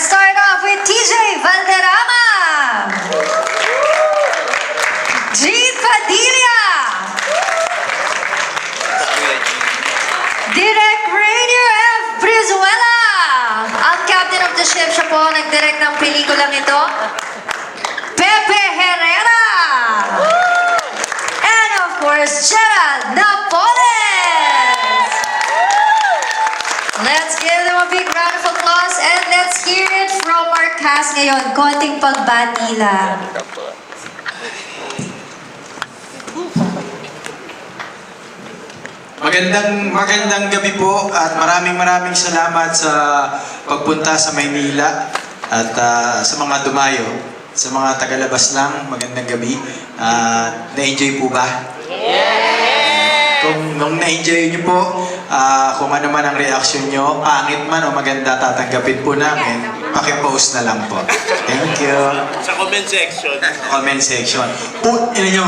Start off with TJ Valderrama, Jean Padilla, Direk Rainier F. Brizuela, ang captain of the ship, siya po ang nag-direct ng pelikulang ito, Pepe Herrera, and of course, Gerald Napoles. Let's give them a big round of applause and let's hear it from our cast ngayon. Konting pagbati lang. Magandang gabi po at maraming salamat sa pagpunta sa Maynila at sa mga dumayo, sa mga tagalabas lang, magandang gabi. Na-enjoy po ba? Kung na-enjoy niyo po, kung ano man ang reaction niyo, pangit man o maganda, tatanggapin po namin. Paki-post na lang po. Thank you. Sa comment section. Comment section. Put ina niyo.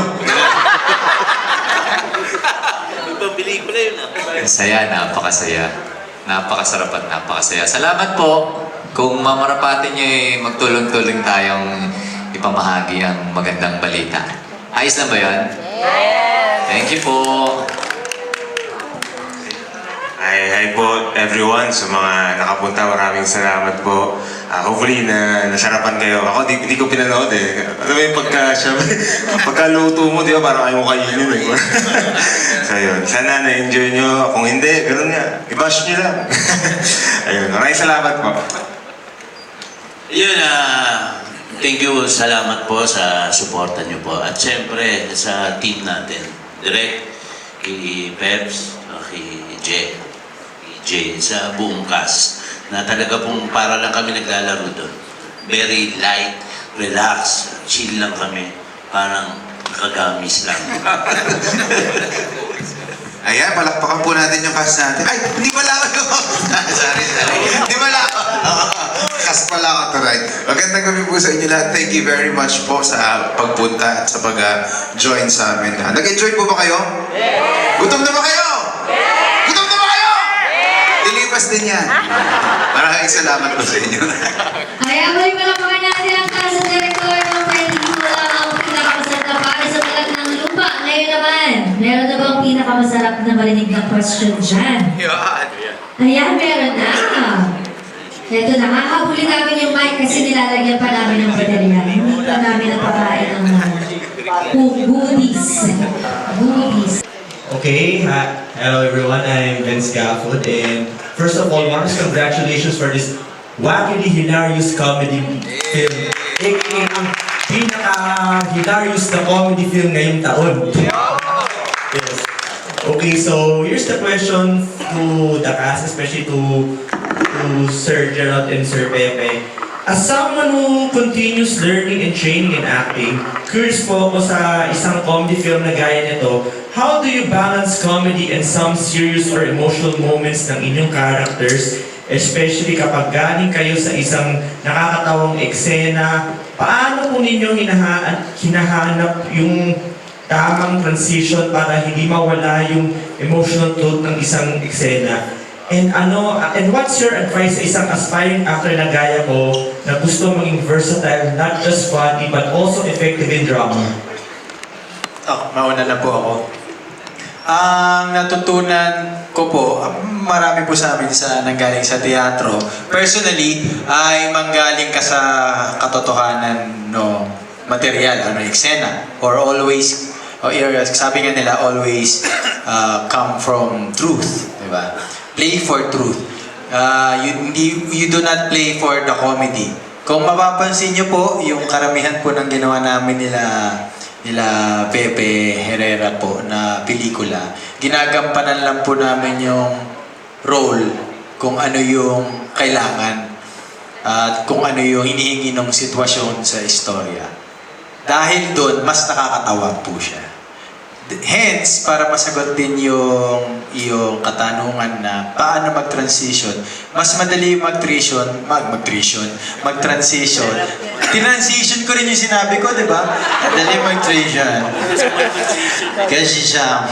Ibang pelikula yun Saya, napakasaya. Napakasarap at napakasaya. Salamat po. Kung mamarapatin niyo magtulong-tulong tayong ipamahagi ang magandang balita. Ayos na ba yan? Yes! Thank you po. Hi po everyone sa mga nakapunta. Maraming salamat po. Hopefully nasarapan kayo. Ako di ko pinanood eh. Alam mo yung pagkaluto mo, di ba? Parang ayaw mo kainin eh. So yun. Sana na-enjoy nyo. Kung hindi, ganoon nga. I-bash nyo lang. Ayun. Maraming salamat po. Yun, thank you. Salamat po sa suporta nyo po. At syempre, sa team natin. Direct, kay Peps, kay Jay, sa buong cast. Na talaga pong para lang kami naglalaro doon. Very light, relax, chill lang kami. Parang nakagamis lang. Ayan, palakpakan po natin yung cast natin. Ay, hindi pala ako. sorry. Hindi pala ako. Cast pala ako tonight. Magandang gabi po sa inyo lahat. Thank you very much po sa pagpunta at sa pag-join sa amin. Nag-enjoy po ba kayo? Yeah! Gutom na ba kayo? Yeah! Gutom na ba kayo? Yeah! Lilipas din yan. Maraming salamat po sa inyo. Kaya muli palapakan natin ang cast at director ng pelikula ang pinakamasarap na para sa talag ng lupa. Ngayon naman, meron na bang pinakamasarap na marinig na question dyan? Ayan, meron na. Ito na, hahabulin namin yung mic kasi nilalagyan pa namin ng baterya. Hindi pa namin napakain ng goodies. Okay, hello everyone, I'm Vince Gafford, and first of all, Marcus, congratulations for this wildly hilarious comedy film. aka ang pinaka-hilarious na comedy film ngayong taon. Yes. Okay, so here's the question to the cast, especially to Sir Gerald and Sir Pepe. As someone who continues learning and training in acting, curious po ako sa isang comedy film na gaya nito, how do you balance comedy and some serious or emotional moments ng inyong characters, especially kapag galing kayo sa isang nakakatawang eksena? Paano po ninyo hinahanap yung tamang transition para hindi mawala yung emotional truth ng isang eksena? And what's your advice sa isang aspiring actor na gaya ko na gusto maging versatile, not just funny, but also effective in drama? Mauna na po ako. Ang natutunan ko po, marami po sa amin sa nanggaling sa teatro. Personally, ay manggaling ka sa katotohanan no material, eksena. Or always, sabi nga nila, always come from truth. Diba? Play for truth. You do not play for the comedy. Kung mapapansin nyo po, yung karamihan po ng ginawa namin nila Pepe Herrera po na pelikula, ginagampanan lang po namin yung role kung ano yung kailangan at kung ano yung hinihingi ng sitwasyon sa istorya. Dahil doon, mas nakakatawa po siya. Hence, para masagot din yung katanungan na paano mag-transition, mas madali mag-transition. Tinansition ko rin yung sinabi ko, di ba? Madali mag-transition. Kasi siya,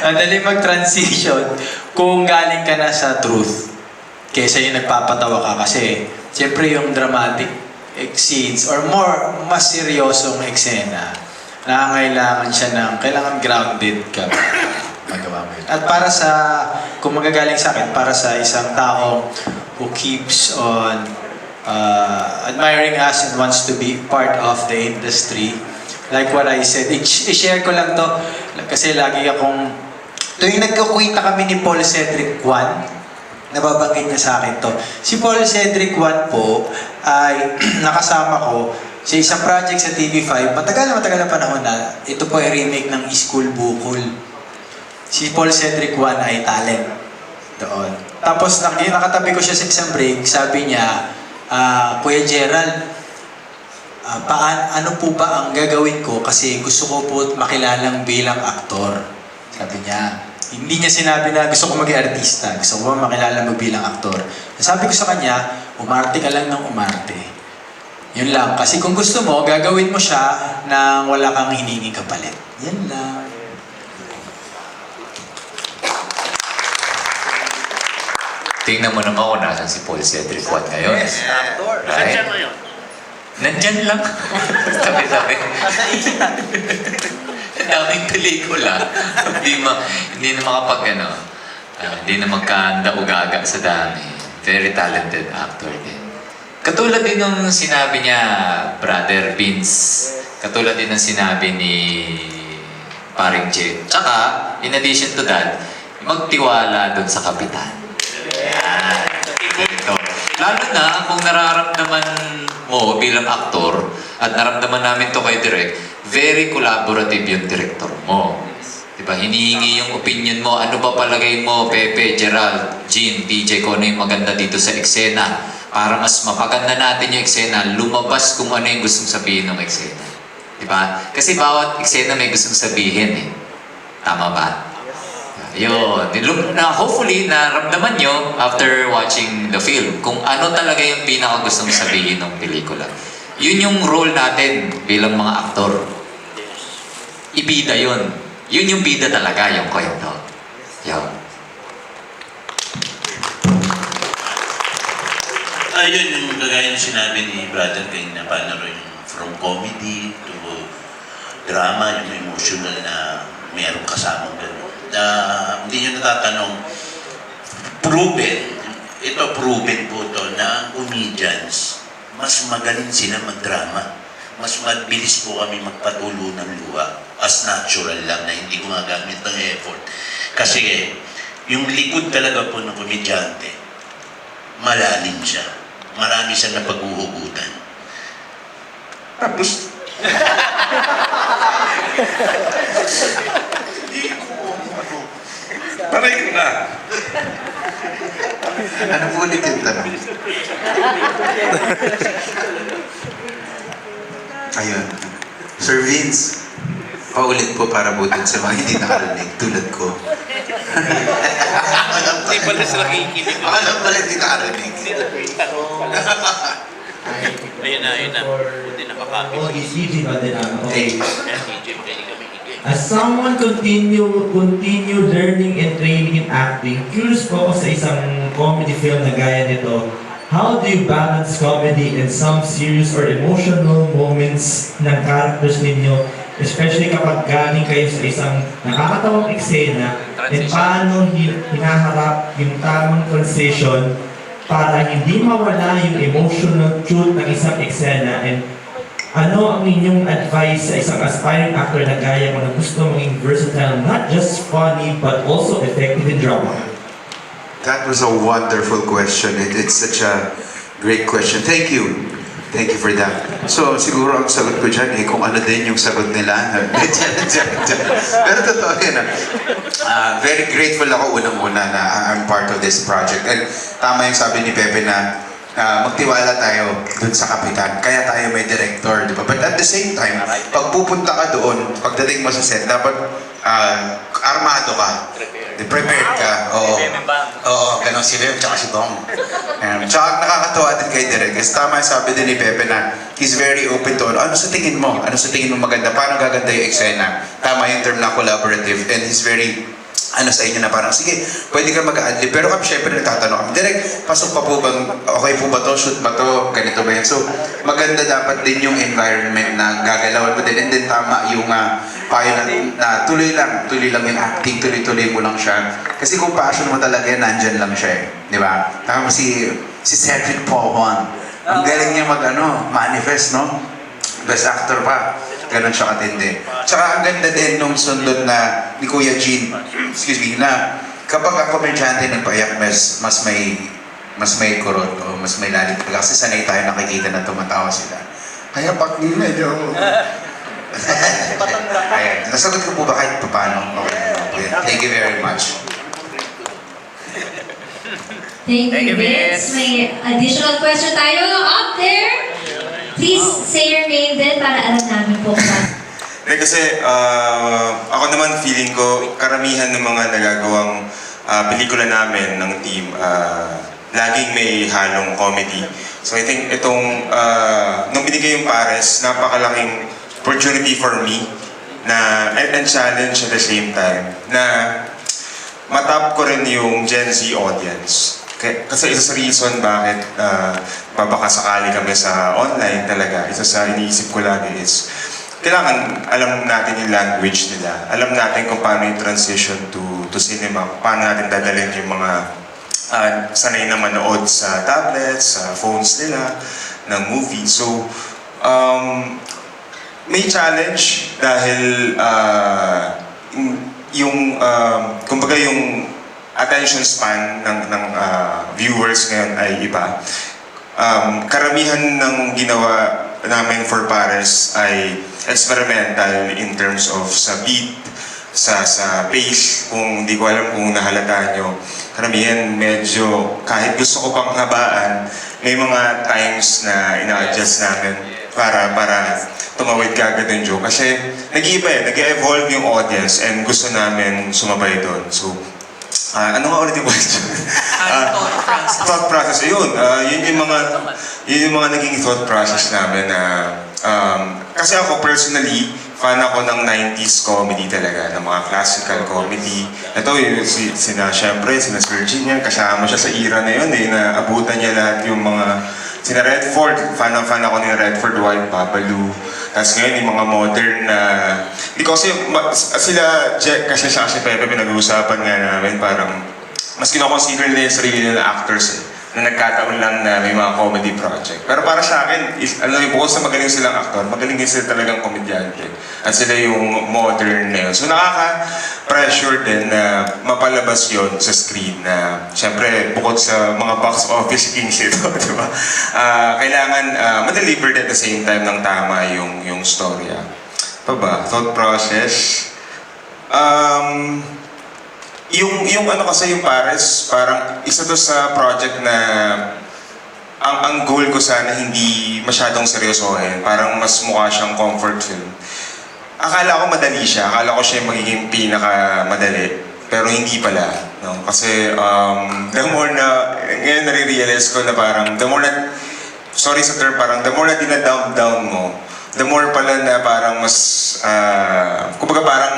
madali mag-transition kung galing ka na sa truth. kesa yung nagpapatawa ka kasi siyempre yung dramatic scenes or mas seryosong eksena, nangangailangan siya kailangan grounded ka magawa mo yun. At para sa, kung magagaling sa akin, para sa isang taong who keeps on admiring us and wants to be part of the industry, like what I said, i-share ko lang to kasi lagi akong, tuwing nagkukwita kami ni Paul Cedric Juan, nababanggit niya sa akin to. Si Paul Cedric Juan po ay nakasama ko sa isang project sa TV5, matagal na panahon na, ito po ay remake ng Iskul Bukol. Si Paul Cedric Juan ay talent doon. Tapos nakatabi ko siya sa isang break, sabi niya, Kuya Gerald, ano po ba ang gagawin ko kasi gusto ko po makilalang bilang aktor. Sabi niya, hindi niya sinabi na gusto ko maging artista, gusto ko makilala bilang aktor. Sabi ko sa kanya, umarte ka lang ng umarte. Yun lang. Kasi kung gusto mo, gagawin mo siya nang wala kang hiningi kapalit. Yan lang. Tingnan mo naman kung nasan si Paul Cedric Juan ngayon. Yes, actor. Right? Nandyan lang. Tabi-tabi. Daming pelikula. Hindi na hindi na magkanda-ugaga sa dami. Very talented actor din. Katulad din ng sinabi niya, Brother Vince. Katulad din ng sinabi ni Paring Jay. Tsaka, in addition to that, magtiwala doon sa kapitan. Yan. Ito. Lalo na kung nararamdaman mo bilang aktor at naramdaman namin to kay Direk, very collaborative yung director mo. Diba? Hinihingi yung opinion mo. Ano ba palagay mo, Pepe, Gerald, Jean, TJ, kung ano yung maganda dito sa eksena? Para mas mapaganda natin yung eksena, lumabas kung ano yung gustong sabihin ng eksena. Diba? Kasi bawat eksena may gustong sabihin eh. Tama ba? Yun. Hopefully, naramdaman nyo after watching the film kung ano talaga yung pinaka gustong sabihin ng pelikula. Yun yung role natin bilang mga aktor. Ibida yun. Yun yung bida talaga, yung kwento. Yun. Ayun yung kagaya ng sinabi ni Brother King na paano rin from comedy to drama, yung emotional na mayroong kasamang gano'n. Hindi nyo natatanong, proven po to na ang comedians, mas magaling sila magdrama. Mas mabilis po kami magpatulo ng luha as natural lang na hindi gumagamit ng effort. Kasi yung likod talaga po ng komedyante, malalim siya. Marami siyang napaghuhugutan. Tapos, paray ko na. Ano po ulit yung tanong? Ayun. Sir Vince, paulit po para po dun sa mga hindi nakarinig tulad ko. Hindi pala sila kikinig. Alam pala hindi nakarinig. Ayun na. Hindi nakakapit. Oh, is easy ba din okay. TJ, As someone continue learning and training in acting, curious po ako sa isang comedy film na gaya nito. How do you balance comedy and some serious or emotional moments ng characters ninyo, especially kapag galing kayo sa isang nakakatawang eksena, and paano hinaharap yung tamang transition para hindi mawala yung emotional truth ng isang eksena, and ano ang inyong advice sa isang aspiring actor na gaya mo na gusto maging versatile, not just funny but also effective in drama? That was a wonderful question. It's such a great question. Thank you. Thank you for that. So, siguro ang sagot ko dyan kung ano din yung sagot nila. Pero totoo yun. Very grateful ako unang-una na I'm part of this project. And tama yung sabi ni Pepe na magtiwala tayo dun sa kapitan. Kaya tayo may director, di ba? But at the same time, pag pupunta ka doon, pagdating mo sa set, dapat armado ka. Prepared ka. Oo, ganun si Beb, tsaka si Bong. Tsaka nakakatawa din kay Direk. Kasi tama yung sabi din ni Pepe na he's very open to ano sa tingin mo? Ano sa tingin mo maganda? Paano gaganda yung eksena? Tama yung term na collaborative. And he's very ano sa inyo na parang, sige, pwede ka mag-adlib. Pero kami syempre nagtatanong kami, direct, pasok pa po bang, okay po ba to, shoot ba to, ganito ba yan? So, maganda dapat din yung environment na gagalawan mo din. And then tama yung payo na tuloy lang yung acting, tuloy-tuloy mo lang siya. Kasi kung passion mo talaga yan, nandyan lang siya eh. Di ba? Tama si Cedric Pohon. Ang galing niya manifest, no? Best actor pa. Ganon siya katindi. Tsaka ang ganda din nung sundot na ni Kuya Jean, excuse me, na kapag ang komedyante nagpayak, mas may kurot o mas may lalim talaga. Kasi sanay tayo nakikita na tumatawa sila. Kaya pag medyo... Ayan. Nasagot ko po ba kahit paano? Okay. Thank you very much. Thank you, Vince. May additional question tayo up there. Please say your name din para alam namin po ba. Kasi ako naman feeling ko, karamihan ng mga nagagawang pelikula namin ng team, laging may halong comedy. So I think itong, nung binigay yung Pares, napakalaking opportunity for me na, and challenge at the same time, na matap ko rin yung Gen Z audience. Kasi isa sa reason bakit babakasakali kami sa online talaga, isa sa iniisip ko lagi is, kailangan alam natin yung language nila. Alam natin kung paano yung transition to cinema, paano natin dadalhin yung mga sanay na manood sa tablets, sa phones nila, ng movie. So, may challenge dahil kumbaga yung attention span ng viewers ngayon ay iba. Karamihan ng ginawa namin for Pares ay experimental in terms of sa beat, sa pace. Kung di ko alam kung nahalata nyo, karamihan medyo, kahit gusto ko pang habaan, may mga times na ina-adjust namin para tumawid ka agad yung joke. Kasi nag-iiba nag-evolve yung audience and gusto namin sumabay doon. So, ano nga ulit yung question? Thought process. Yun yung mga naging thought process namin na kasi ako personally, fan ako ng 90s comedy talaga, ng mga classical comedy. Ito yung siyempre, sina Sir Jean yan, kasama siya sa era na yun na abutan niya lahat yung mga sina Redford, fan ako ni Redford, White Babalu. Tapos ngayon yung mga modern na... Kasi sila, kasi siya si Pepe, pinag-uusapan nga namin, parang mas kinoconsider nila yung sarili nila actors na nagkataon lang na may mga comedy project. Pero para sa akin, bukod sa magaling silang aktor, magaling din sila talagang komedyante. At sila yung modern na yun. So nakaka-pressure din na mapalabas yon sa screen na syempre bukod sa mga box office kings ito, di ba? Kailangan ma-deliver at the same time ng tama yung storya. Pa ba? Thought process? Yung kasi yung Pares, parang isa to sa project na ang goal ko sana hindi masyadong seryosohin. Parang mas mukha siyang comfort film. Akala ko madali siya. Akala ko siya yung magiging pinakamadali. Pero hindi pala. No? Kasi the more na, ngayon nare-realize ko na parang, the more na, sorry sa term, parang the more na dinadump-down mo, the more pala na parang mas, kumbaga parang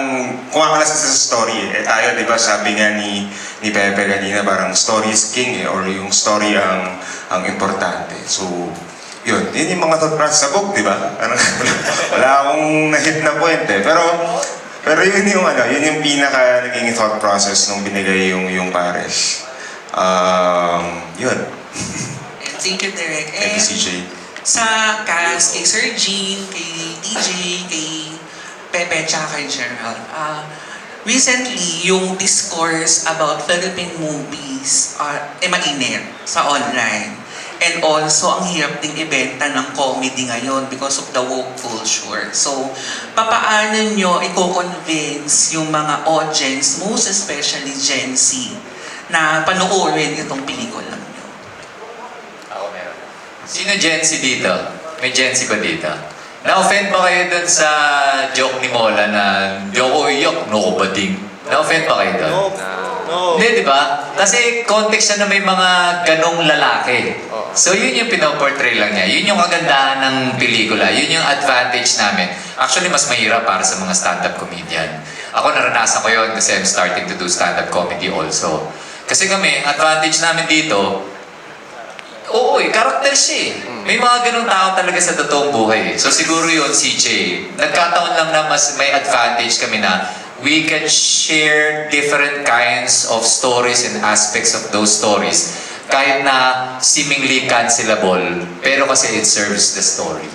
kumakalas sa story tayo, di ba, sabi nga ni Pepe kanina, parang story is king or yung story ang importante. So, yun yung mga thought process sa book, di ba? Wala akong na-hit na point Pero yun yung pinaka naging thought process nung binigay yung Pares. Yun. Thank you, Derek. Thank you, CJ. Sa cast, kay Sir Jean, kay DJ, kay Pepe, tsaka kay Gerald. Recently, yung discourse about Philippine movies mainit sa online. And also, ang hirap ding ibenta ng comedy ngayon because of the woke culture. So, papaano nyo i-convince yung mga audience, most especially Gen Z, na panoorin itong pelikula nyo? Ako meron. Sino Gen Z dito? May Gen Z ba dito? Na-offend ba kayo dun sa joke ni Mola na di ako iyak, no bading? Na-offend ba kayo dun? No. Hindi, di ba? Kasi context siya na may mga ganong lalaki. So yun yung pinoportray lang niya. Yun yung kagandahan ng pelikula. Yun yung advantage namin. Actually, mas mahirap para sa mga stand-up comedian. Ako naranasan ko yun kasi I'm starting to do stand-up comedy also. Kasi kami, advantage namin dito, oo karakter siya eh. May mga ganung tao talaga sa totoong buhay eh. So siguro yun, CJ, nagkataon lang na mas may advantage kami na we can share different kinds of stories and aspects of those stories kahit na seemingly cancelable, pero kasi it serves the story.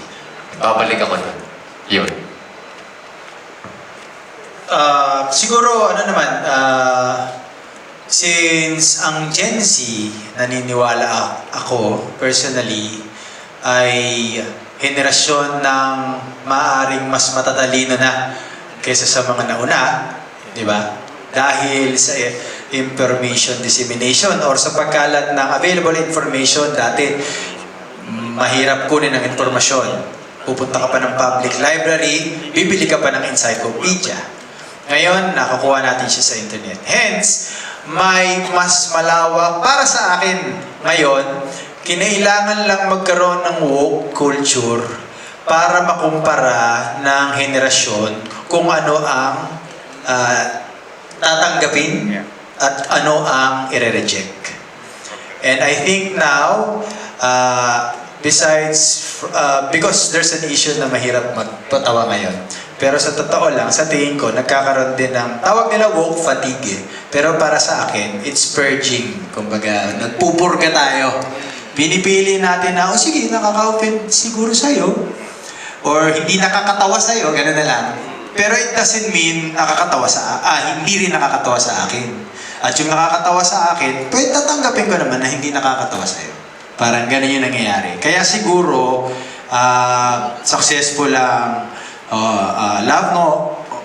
Babalik ako nun. Yun. Siguro, ano naman, since ang Gen Z, naniniwala ako personally, ay henerasyon ng maaaring mas matatalino na kaysa sa mga nauna, di ba? Dahil sa information dissemination or sa pagkalat ng available information, dati mahirap kunin ang informasyon. Pupunta ka pa ng public library, bibili ka pa ng encyclopedia. Ngayon, nakakuha natin siya sa internet. Hence, may mas malawak para sa akin ngayon, kinailangan lang magkaroon ng woke culture para makumpara ng henerasyon kung ano ang tatanggapin at ano ang ire-reject. And I think now, besides, because there's an issue na mahirap magpatawa ngayon, pero sa totoo lang, sa tingin ko, nagkakaroon din ng, tawag nila woke fatigue. Pero para sa akin, it's purging. Kumbaga, nagpupurga tayo. Pinipili natin na, sige, nakaka-offend siguro sa'yo. Or hindi nakakatawa sa'yo, gano'n na lang. Pero it doesn't mean hindi rin nakakatawa sa akin. At yung nakakatawa sa akin, pwede tatanggapin ko naman na hindi nakakatawa sa'yo. Parang gano'n yung nangyayari. Kaya siguro, successful ang Love Mo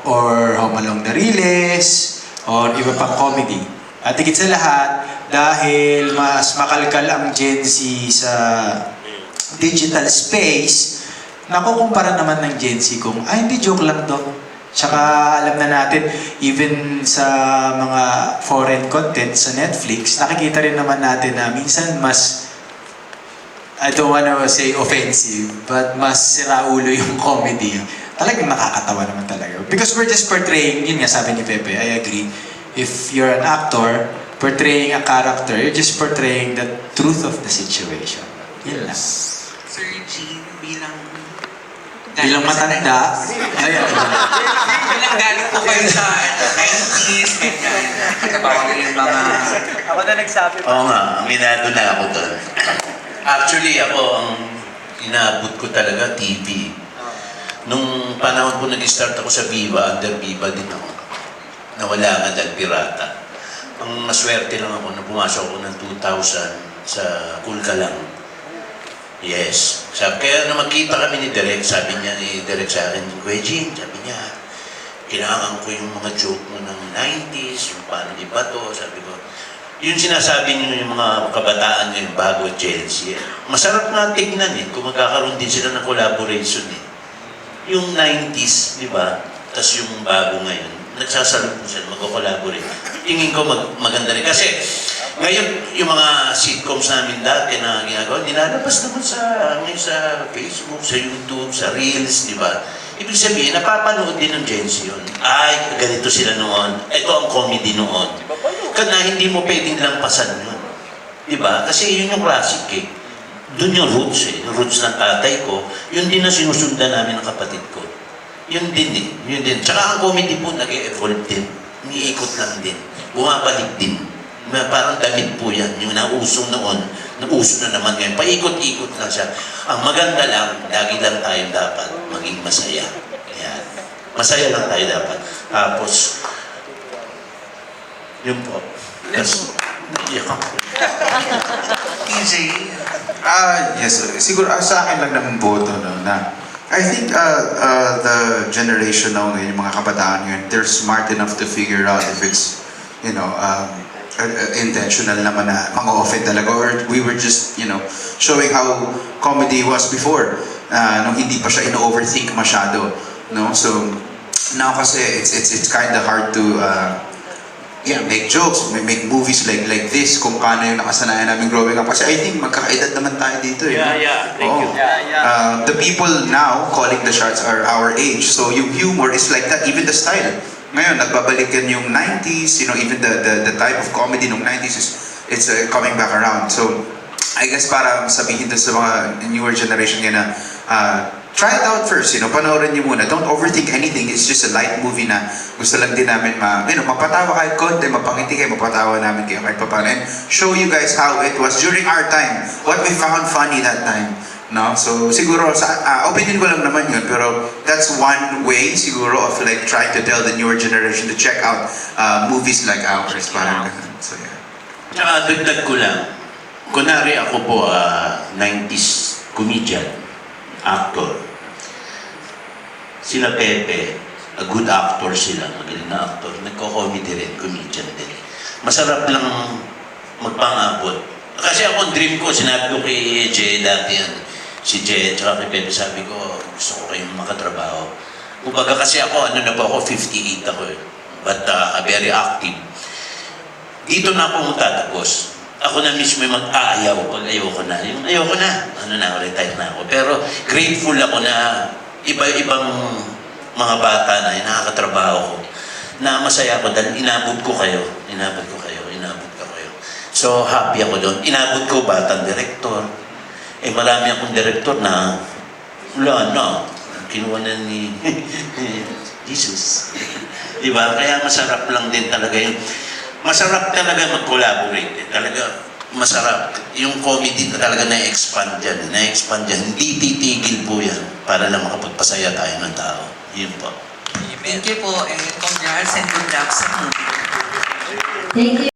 or Home Along the Riles or iba pang comedy. At higit sa lahat, dahil mas makalkal ang Gen Z sa digital space, nakukumpara naman ng Gen Z kung, hindi joke lang to. Tsaka alam na natin, even sa mga foreign content sa Netflix, nakikita rin naman natin na minsan mas, I don't wanna say offensive, but mas siraulo yung comedy. Talagang nakakatawa naman talaga. Because we're just portraying, yun nga sabi ni Pepe, I agree. If you're an actor, portraying a character, you're just portraying the truth of the situation. Yun lang. Sir Jean, Bilang matanda, bilang galing po kayo sa 90s, ganyan. Kabawa yung mga... Oo nga, aminado na ako doon. Actually, ako, ang inaabot ko talaga, TV. Nung panahon ko nag-start ako sa Viva, under Viva din ako. Nawala nga dahil pirata. Ang maswerte lang ako na pumasok ako ng 2000 sa Cool Ka Lang. Yes. Kaya na magkita kami ni Direk, sabi niya ni Direk sa akin, Kuya Jean, sabi niya, kailangan ko yung mga joke mo ng 90s, yung paano di ba to, sabi ko. Yung sinasabi niyo yung mga kabataan ngayon bago Gen Z, masarap nga tignan eh, kung magkakaroon din sila ng collaboration eh. Yung 90s, di ba? Tapos yung bago ngayon, nagsasalubong sila, mag-collaborate. Tingin ko maganda rin. Kasi ngayon, yung mga sitcoms namin dati na ginagawa, nilalabas naman sa Facebook, sa YouTube, sa Reels, di ba? Ibig sabihin, napapanood din ng Gen Z yun. Ay, ganito sila noon. Ito ang comedy noon. Kana hindi mo pwedeng lampasan yun. Di ba? Kasi yun yung classic eh. Doon yung roots eh. Yung roots ng tatay ko, yun din ang sinusundan namin ng kapatid ko. Yun din eh. Yun din. Tsaka ang comedy po nag-evolve din. Umiikot lang din. Bumabalik din. Parang damit po yan. Yung nausong noon, nauso na naman ngayon. Paikot-ikot lang siya. Ang maganda lang, lagi lang tayo dapat maging masaya. Ayan. Masaya lang tayo dapat. Tapos, yun po. Yes. TJ, Yes, siguro sa akin lang naman boto no, na I think the generation now ngayon, yung mga kabataan ngayon, they're smart enough to figure out if it's, you know, intentional naman na mga-offend talaga or we were just, you know, showing how comedy was before nung hindi pa siya ino-overthink masyado, no? So now kasi it's kind of hard to make jokes, make movies like this kung paano yung nakasanayan namin growing up. Kasi I think magkakaedad naman tayo dito eh. Thank you. The people now calling the shots are our age. So yung humor is like that, even the style. ngayon nagbabalikan yung 90s, even the type of comedy nung 90s it's coming back around. So I guess para sabihin doon sa mga newer generation ngayon na try it out first, panoorin niyo muna. Don't overthink anything. It's just a light movie na gusto lang din namin mapatawa kahit konti, mapangiti kayo, mapatawa namin kayo kahit paano. And show you guys how it was during our time, what we found funny that time. No? So siguro, opinion ko lang naman yun, pero that's one way siguro of like trying to tell the newer generation to check out movies like ours. Parang ganun. So yeah. Tsaka dagdag ko lang, kunwari ako po 90s comedian, actor. Sila Pepe, a good actor sila, magaling na actor, nagko-comedy rin, comedian din. Masarap lang magpangabot. Kasi ako, dream ko, sinabi ko kay Jay dati yan, si Jay, tsaka kay Pepe, sabi ko, gusto ko kayong makatrabaho. Kumbaga kasi ako, na po ako, 58 ako eh, but very active. Dito na ako magtatapos. Ako na mismo yung mag-aayaw pag ayoko na. Yung ayoko na, retire na ako. Pero grateful ako na iba-ibang mga bata na nakakatrabaho ko na masaya ako dahil inabot ko kayo. So happy ako doon. Inabot ko batang direktor. Marami akong direktor na wala na. Kinuha na ni Jesus. Diba? Kaya masarap lang din talaga yun. Masarap talaga mag-collaborate. Talaga masarap. Yung comedy talaga na-expand yan. Hindi titigil po yan para lang makapagpasaya tayo ng tao. Yun po. Thank you po and congrats and good luck sa movie. Thank you.